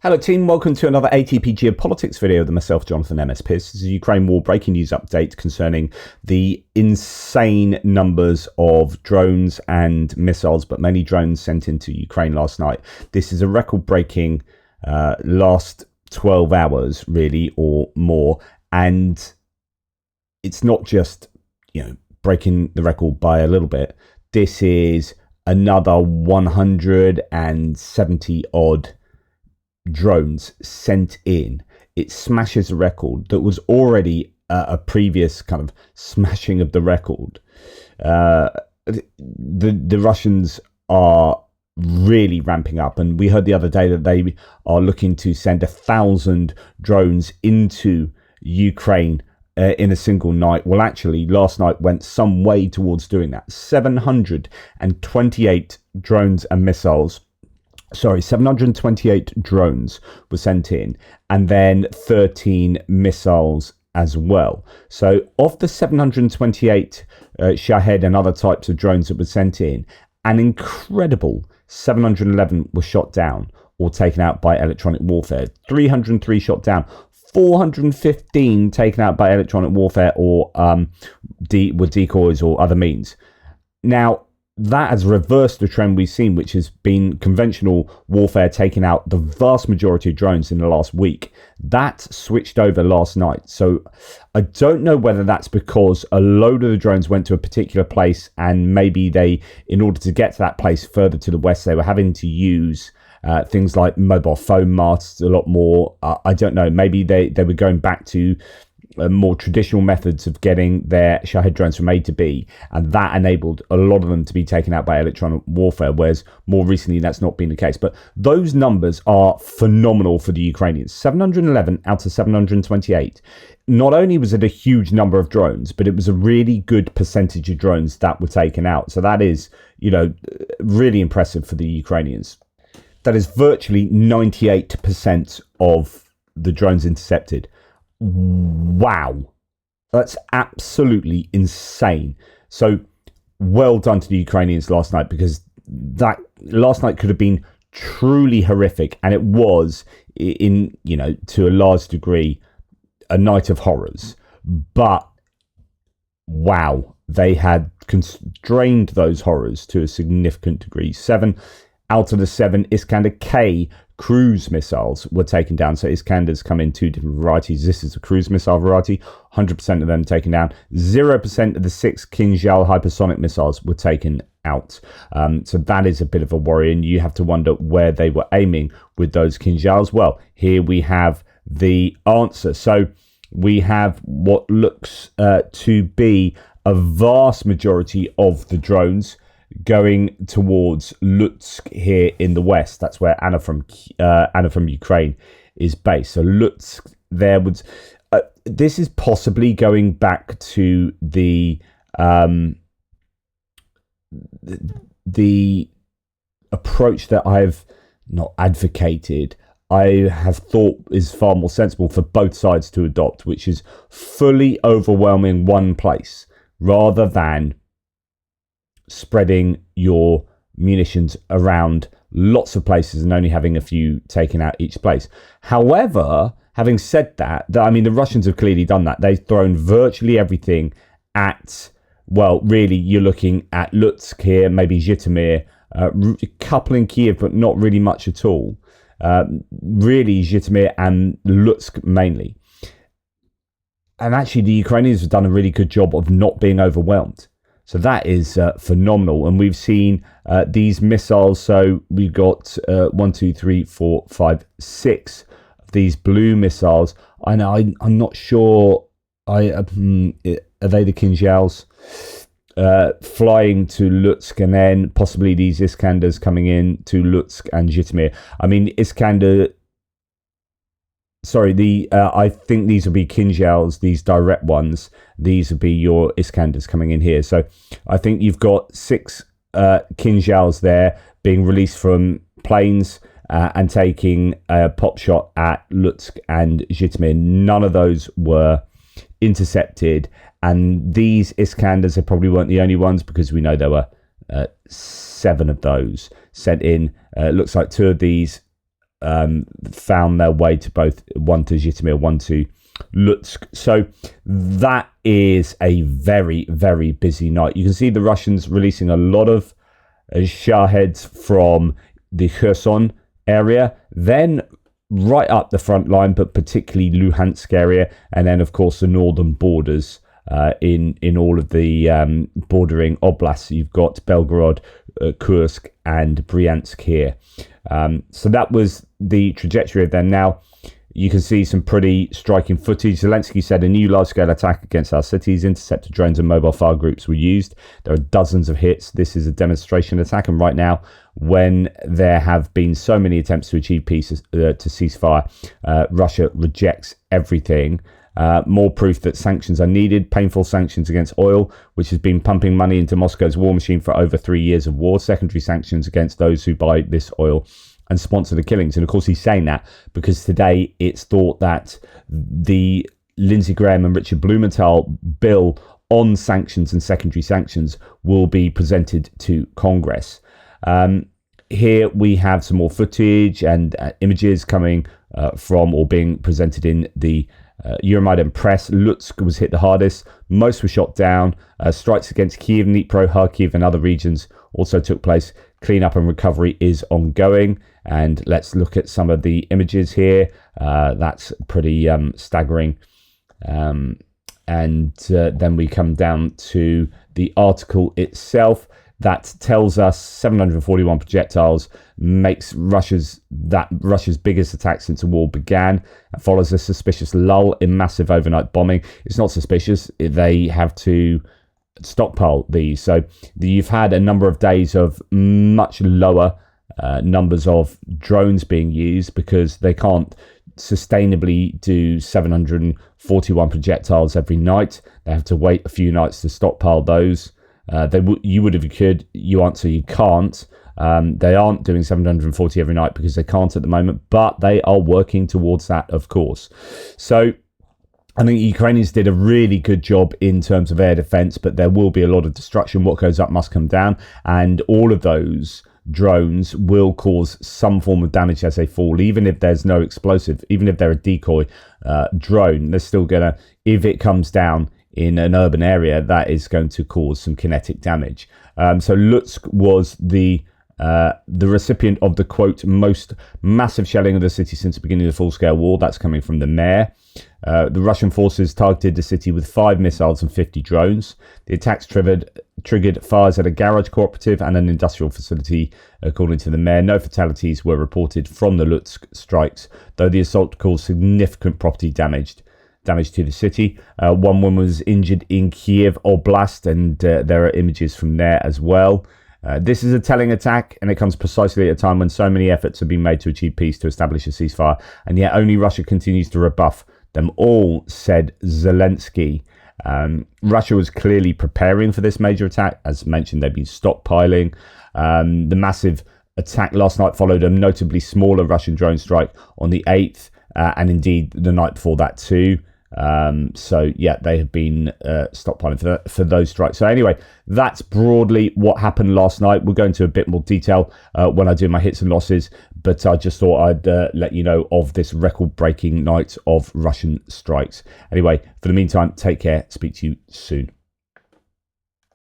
Hello team, welcome to another ATP Geopolitics video with myself, Jonathan MS Pearce. This is a Ukraine war breaking news update concerning the insane numbers of drones and missiles, but mainly drones sent into Ukraine last night. This is a record-breaking last 12 hours, really, or more, and it's not just, breaking the record by a little bit. This is another 170 odd drones sent in. It smashes a record that was already a previous kind of smashing of the record. The Russians are really ramping up, and we heard the other day that they are looking to send 1,000 drones into Ukraine in a single night. Well, actually, last night went some way towards doing that. 728 drones and missiles. 728 drones were sent in, and then 13 missiles as well. So of the 728 Shahed and other types of drones that were sent in, an incredible 711 were shot down or taken out by electronic warfare. 303 shot down. 415 taken out by electronic warfare or with decoys or other means. Now, that has reversed the trend we've seen, which has been conventional warfare taking out the vast majority of drones in the last week. That switched over last night. So I don't know whether that's because a load of the drones went to a particular place, and maybe they, in order to get to that place further to the west, they were having to use things like mobile phone masts a lot more. I don't know. Maybe they were going back to more traditional methods of getting their Shahed drones from A to B, and that enabled a lot of them to be taken out by electronic warfare, whereas more recently that's not been the case. But those numbers are phenomenal for the Ukrainians. 711 out of 728. Not only was it a huge number of drones, but it was a really good percentage of drones that were taken out. So that is, really impressive for the Ukrainians. That is virtually 98% of the drones intercepted. Wow, that's absolutely insane. So well done to the Ukrainians last night, because that last night could have been truly horrific, and it was, in to a large degree, a night of horrors. But wow, they had constrained those horrors to a significant degree. 7 out of the 7 Iskander-K cruise missiles were taken down. So Iskanders come in 2 different varieties. This is a cruise missile variety. 100% of them taken down. 0% of the 6 Kinzhal hypersonic missiles were taken out. So that is a bit of a worry, and you have to wonder where they were aiming with those Kinzhals. Well, here we have the answer. So we have what looks to be a vast majority of the drones going towards Lutsk here in the west. That's where Anna from Ukraine is based. So Lutsk there would. This is possibly going back to the approach that I've not advocated. I have thought is far more sensible for both sides to adopt, which is fully overwhelming one place rather than spreading your munitions around lots of places and only having a few taken out each place. However, having said that, the Russians have clearly done that. They've thrown virtually everything at, well, really, you're looking at Lutsk here, maybe Zhytomyr, a couple in Kyiv, but not really much at all. Really, Zhytomyr and Lutsk mainly. And actually, the Ukrainians have done a really good job of not being overwhelmed. So that is phenomenal. And we've seen these missiles. So we've got 1, 2, 3, 4, 5, 6 of these blue missiles. I know, I'm not sure. Are they the Kinzhals? Flying to Lutsk, and then possibly these Iskanders coming in to Lutsk and Zhytomyr. Iskander. Sorry, I think these will be Kinzhals, these direct ones. These will be your Iskanders coming in here. So I think you've got 6 Kinzhals there being released from planes and taking a pop shot at Lutsk and Zhytomyr. None of those were intercepted. And these Iskanders probably weren't the only ones, because we know there were 7 of those sent in. Looks like 2 of these found their way to both one to Zhytomyr, one to Lutsk. So that is a very, very busy night. You can see the Russians releasing a lot of Shaheds from the Kherson area, then right up the front line, but particularly Luhansk area, and then of course the northern borders in all of the bordering oblasts. You've got Belgorod, Kursk and Bryansk here. So that was the trajectory of them. Now you can see some pretty striking footage. Zelenskyy said a new large-scale attack against our cities. Interceptor drones and mobile fire groups were used. There are dozens of hits. This is a demonstration attack. And right now, when there have been so many attempts to achieve peace, to ceasefire, Russia rejects everything. More proof that sanctions are needed. Painful sanctions against oil, which has been pumping money into Moscow's war machine for over 3 years of war. Secondary sanctions against those who buy this oil and sponsor the killings. And of course, he's saying that because today it's thought that the Lindsey Graham and Richard Blumenthal bill on sanctions and secondary sanctions will be presented to Congress. Here we have some more footage and images coming from or being presented in the Euromaidan press. Lutsk was hit the hardest. Most were shot down. Strikes against Kyiv, Dnipro, Kharkiv and other regions also took place. Cleanup and recovery is ongoing. And let's look at some of the images here. That's pretty staggering. And then we come down to the article itself. That tells us 741 projectiles makes Russia's biggest attack since the war began. It follows a suspicious lull in massive overnight bombing. It's not suspicious. They have to stockpile these. So you've had a number of days of much lower numbers of drones being used because they can't sustainably do 741 projectiles every night. They have to wait a few nights to stockpile those. You would if you could. You answer you can't. They aren't doing 740 every night because they can't at the moment, but they are working towards that, of course. So I think the Ukrainians did a really good job in terms of air defense, but there will be a lot of destruction. What goes up must come down, and all of those drones will cause some form of damage as they fall, even if there's no explosive, even if they're a decoy drone. They're still gonna, if it comes down in an urban area, that is going to cause some kinetic damage. So Lutsk was the recipient of the quote most massive shelling of the city since the beginning of the full-scale war. That's coming from the mayor. The Russian forces targeted the city with 5 missiles and 50 drones. The attacks triggered fires at a garage cooperative and an industrial facility, according to the mayor. No fatalities were reported from the Lutsk strikes, though the assault caused significant property damage to the city. One woman was injured in Kyiv Oblast, and there are images from there as well. This is a telling attack, and it comes precisely at a time when so many efforts have been made to achieve peace, to establish a ceasefire, and yet only Russia continues to rebuff them all, said Zelenskyy. Russia was clearly preparing for this major attack. As mentioned, they've been stockpiling. The massive attack last night followed a notably smaller Russian drone strike on the 8th, and indeed the night before that too. So yeah, they have been stockpiling for those strikes. So anyway, that's broadly what happened last night. We'll go into a bit more detail when I do my hits and losses, but I just thought I'd let you know of this record-breaking night of Russian strikes. Anyway, for the meantime, take care. Speak to you soon.